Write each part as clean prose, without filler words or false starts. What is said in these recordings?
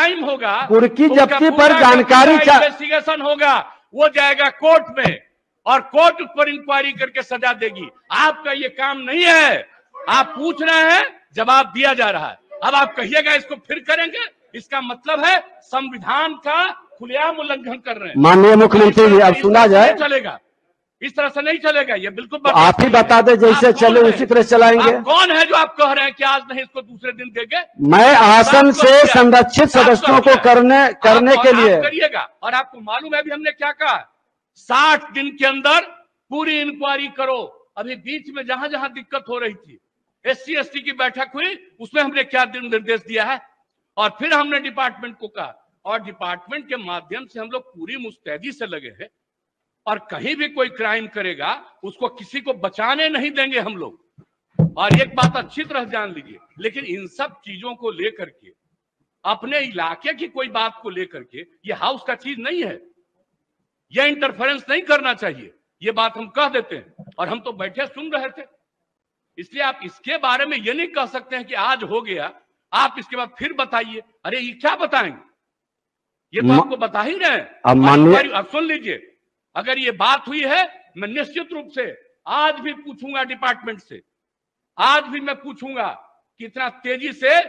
Crime होगा, कुर्की जब्ती पर जानकारी इन्वेस्टिगेशन होगा, वो जाएगा कोर्ट में और कोर्ट उस पर इंक्वायरी करके सजा देगी। आपका ये काम नहीं है। आप पूछ रहे हैं, जवाब दिया जा रहा है। अब आप कहिएगा इसको फिर करेंगे, इसका मतलब है संविधान का खुलेआम उल्लंघन कर रहे हैं। माननीय मुख्यमंत्री जी, अब सुना जाए। चलेगा, इस तरह से नहीं चलेगा, ये बिल्कुल तो आप ही बता दें, जैसे चले उसी तरह चलाएंगे। आप कौन है जो आप कह रहे हैं कि आज नहीं इसको दूसरे दिन देंगे? मैं आसन से संरक्षित सदस्यों को करने के लिए करिएगा। और आपको मालूम है अभी हमने क्या कहा, 60 दिन के अंदर पूरी इंक्वायरी करो। अभी बीच में जहां जहां दिक्कत हो रही थी, SC/ST की बैठक हुई, उसमें हमने क्या निर्देश दिया है, और फिर हमने डिपार्टमेंट को कहा, और डिपार्टमेंट के माध्यम से हम लोग पूरी मुस्तैदी से लगे हैं, और कहीं भी कोई क्राइम करेगा उसको किसी को बचाने नहीं देंगे हम लोग। और एक बात अच्छी तरह जान लीजिए, लेकिन इन सब चीजों को लेकर के, अपने इलाके की कोई बात को लेकर के, ये हाउस का चीज नहीं है, यह इंटरफेरेंस नहीं करना चाहिए, ये बात हम कह देते हैं। और हम तो बैठे सुन रहे थे, इसलिए आप इसके बारे में ये नहीं कह सकते हैं कि आज हो गया, आप इसके बाद फिर बताइए। अरे ये क्या बताएंगे, ये तो आपको बता ही रहे हैं। अब सुन लीजिए, अगर ये बात हुई है, मैं निश्चित रूप से आज भी पूछूंगा डिपार्टमेंट से, आज भी मैं पूछूंगा कि इतना तेजी से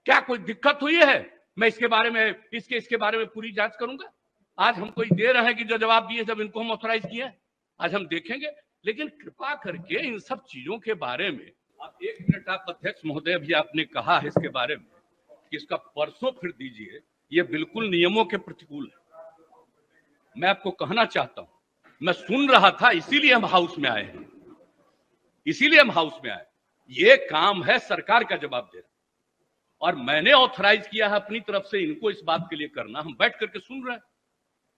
क्या कोई दिक्कत हुई है। मैं इसके बारे में इसके बारे में पूरी जांच करूंगा। आज हमको दे रहे हैं कि जो जवाब दिए, जब इनको हम ऑथराइज किए, आज हम देखेंगे। लेकिन कृपा करके इन सब चीजों के बारे में आप 1 मिनट, आप अध्यक्ष महोदय भी आपने कहा है इसके बारे में कि इसका परसों फिर दीजिए, ये बिल्कुल नियमों के प्रतिकूल है। मैं आपको कहना चाहता हूं, मैं सुन रहा था, इसीलिए हम हाउस में आए हैं, इसीलिए हम हाउस में आए। ये काम है सरकार का जवाब देना, और मैंने ऑथराइज किया है अपनी तरफ से इनको इस बात के लिए करना। हम बैठ करके सुन रहे हैं,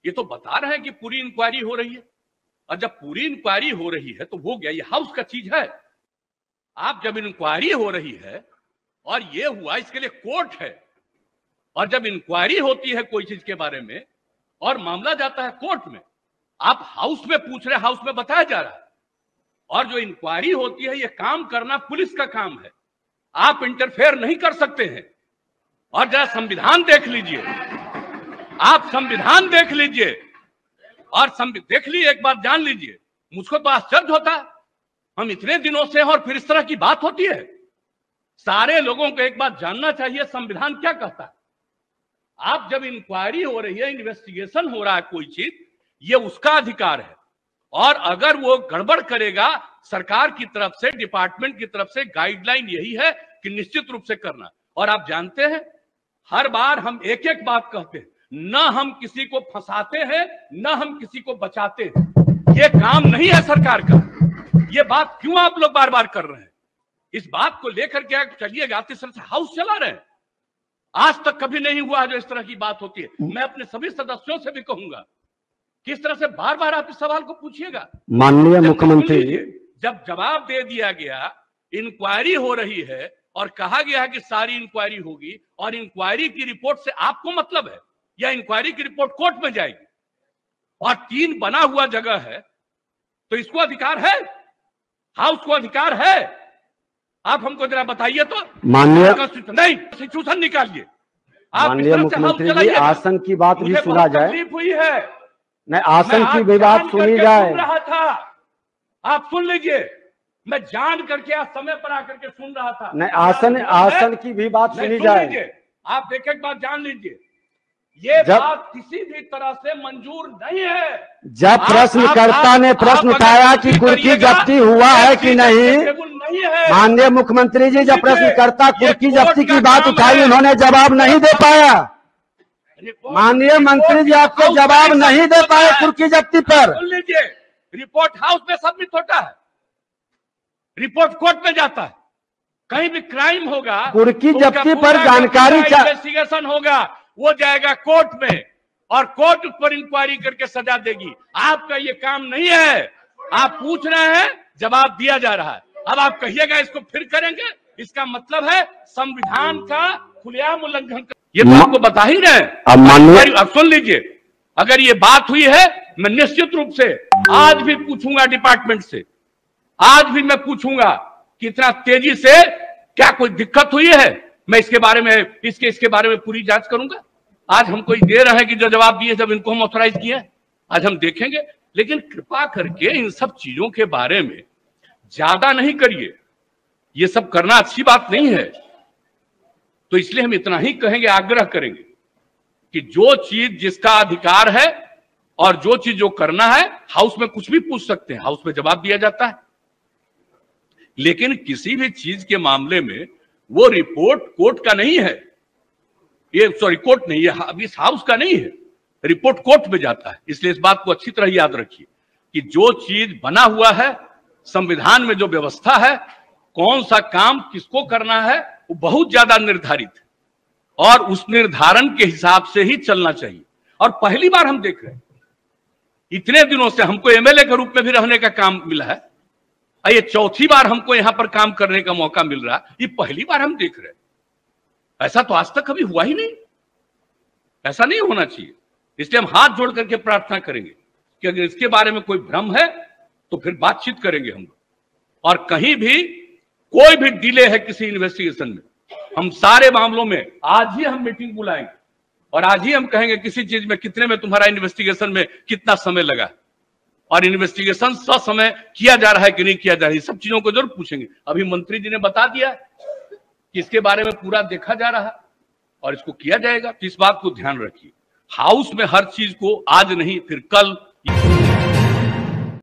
ये तो बता रहे हैं कि पूरी इंक्वायरी हो रही है, और जब पूरी इंक्वायरी हो रही है तो हो गया, ये हाउस का चीज है। आप जब इंक्वायरी हो रही है और ये हुआ, इसके लिए कोर्ट है, और जब इंक्वायरी होती है कोई चीज के बारे में और मामला जाता है कोर्ट में, आप हाउस में पूछ रहे, हाउस में बताया जा रहा है। और जो इंक्वायरी होती है, ये काम करना पुलिस का काम है, आप इंटरफेयर नहीं कर सकते हैं। और जरा संविधान देख लीजिए, आप संविधान देख लीजिए, और देख लीजिए, एक बात जान लीजिए, मुझको तो आश्चर्य होता है, हम इतने दिनों से हैं और फिर इस तरह की बात होती है। सारे लोगों को एक बात जानना चाहिए, संविधान क्या कहता है। आप जब इंक्वायरी हो रही है, इन्वेस्टिगेशन हो रहा है कोई चीज, ये उसका अधिकार है, और अगर वो गड़बड़ करेगा, सरकार की तरफ से, डिपार्टमेंट की तरफ से गाइडलाइन यही है कि निश्चित रूप से करना। और आप जानते हैं, हर बार हम एक एक बात कहते हैं, न हम किसी को फंसाते हैं, न हम किसी को बचाते हैं। ये काम नहीं है सरकार का। ये बात क्यों आप लोग बार बार कर रहे हैं? इस बात को लेकर के चलिएगा, इस तरह से हाउस चला रहे हैं। आज तक कभी नहीं हुआ जो इस तरह की बात होती है। मैं अपने सभी सदस्यों से भी कहूंगा, किस तरह से बार बार आप इस सवाल को पूछिएगा। माननीय मुख्यमंत्री, जब जवाब दे दिया गया, इंक्वायरी हो रही है और कहा गया है कि सारी इंक्वायरी होगी, और इंक्वायरी की रिपोर्ट से आपको मतलब है, या इंक्वायरी की रिपोर्ट कोर्ट में जाएगी, और 3 बना हुआ जगह है, तो इसको अधिकार है, हाउस को अधिकार है। आप हमको जरा बताइए तो। माननीय नहीं, कॉन्स्टिट्यूशन निकालिए। माननीय मुख्यमंत्री जी, आसन की बात भी सुना जाए। तकलीफ हुई है, नहीं, आसन की भी बात सुनी जाए। सुन रहा था, आप सुन लीजिए, मैं जान करके आज समय पर आकर के सुन रहा था। नहीं, आसन की भी बात सुनी जाए। आप एक बात जान लीजिए, ये बात किसी भी तरह से मंजूर नहीं है। जब प्रश्नकर्ता ने प्रश्न उठाया कि कुर्की जब्ती हुआ है कि नहीं, माननीय मुख्यमंत्री जी, जब प्रश्नकर्ता कुर्की जब्ती की बात उठाई, उन्होंने जवाब नहीं दे पाया। माननीय मंत्री जी, आपको जवाब नहीं दे पाए कुर्की जब्ती पर। सुन लीजिए, रिपोर्ट हाउस में सबमिट होता है, रिपोर्ट कोर्ट में जाता है। कहीं भी क्राइम होगा, कुर्की जब्ती पर जानकारी, इन्वेस्टिगेशन होगा, वो जाएगा कोर्ट में, और कोर्ट उस पर इंक्वायरी करके सजा देगी। आपका ये काम नहीं है। आप पूछ रहे हैं, जवाब दिया जा रहा है। अब आप कहिएगा इसको फिर करेंगे, इसका मतलब है संविधान का खुलेआम उल्लंघन कर। ये तो आपको बता ही रहे हैं। अब सुन लीजिए, अगर ये बात हुई है, मैं निश्चित रूप से आज भी पूछूंगा डिपार्टमेंट से, आज भी मैं पूछूंगा कि इतना तेजी से क्या कोई दिक्कत हुई है। मैं इसके बारे में पूरी जांच करूंगा। आज हम कोई दे रहे हैं कि जो जवाब दिए जब इनको हम ऑथराइज किए, आज हम देखेंगे। लेकिन कृपा करके इन सब चीजों के बारे में ज्यादा नहीं करिए, ये सब करना अच्छी बात नहीं है। तो इसलिए हम इतना ही कहेंगे, आग्रह करेंगे कि जो चीज जिसका अधिकार है और जो चीज जो करना है, हाउस में कुछ भी पूछ सकते हैं, हाउस में जवाब दिया जाता है। लेकिन किसी भी चीज के मामले में वो रिपोर्ट कोर्ट का नहीं है, ये सॉरी कोर्ट नहीं है, इस हाउस का नहीं है, रिपोर्ट कोर्ट में जाता है। इसलिए इस बात को अच्छी तरह याद रखिए कि जो चीज बना हुआ है, संविधान में जो व्यवस्था है, कौन सा काम किसको करना है, वो बहुत ज्यादा निर्धारित है और उस निर्धारण के हिसाब से ही चलना चाहिए। और पहली बार हम देख रहे हैं, इतने दिनों से हमको एमएलए के रूप में भी रहने का काम मिला है, ये चौथी बार हमको यहां पर काम करने का मौका मिल रहा है, ये पहली बार हम देख रहे हैं। ऐसा तो आज तक कभी हुआ ही नहीं, ऐसा नहीं होना चाहिए। इसलिए हम हाथ जोड़ करके प्रार्थना करेंगे कि अगर इसके बारे में कोई भ्रम है तो फिर बातचीत करेंगे हम लोग। और कहीं भी कोई भी डिले है किसी इन्वेस्टिगेशन में, हम सारे मामलों में आज ही हम मीटिंग बुलाएंगे और आज ही हम कहेंगे किसी चीज में कितने में तुम्हारा इन्वेस्टिगेशन में कितना समय लगा और इन्वेस्टिगेशन ससमय किया जा रहा है कि नहीं किया जा रहा है, सब चीजों को जरूर पूछेंगे। अभी मंत्री जी ने बता दिया कि इसके बारे में पूरा देखा जा रहा है और इसको किया जाएगा। तो इस बात को ध्यान रखिए, हाउस में हर चीज को आज नहीं फिर कल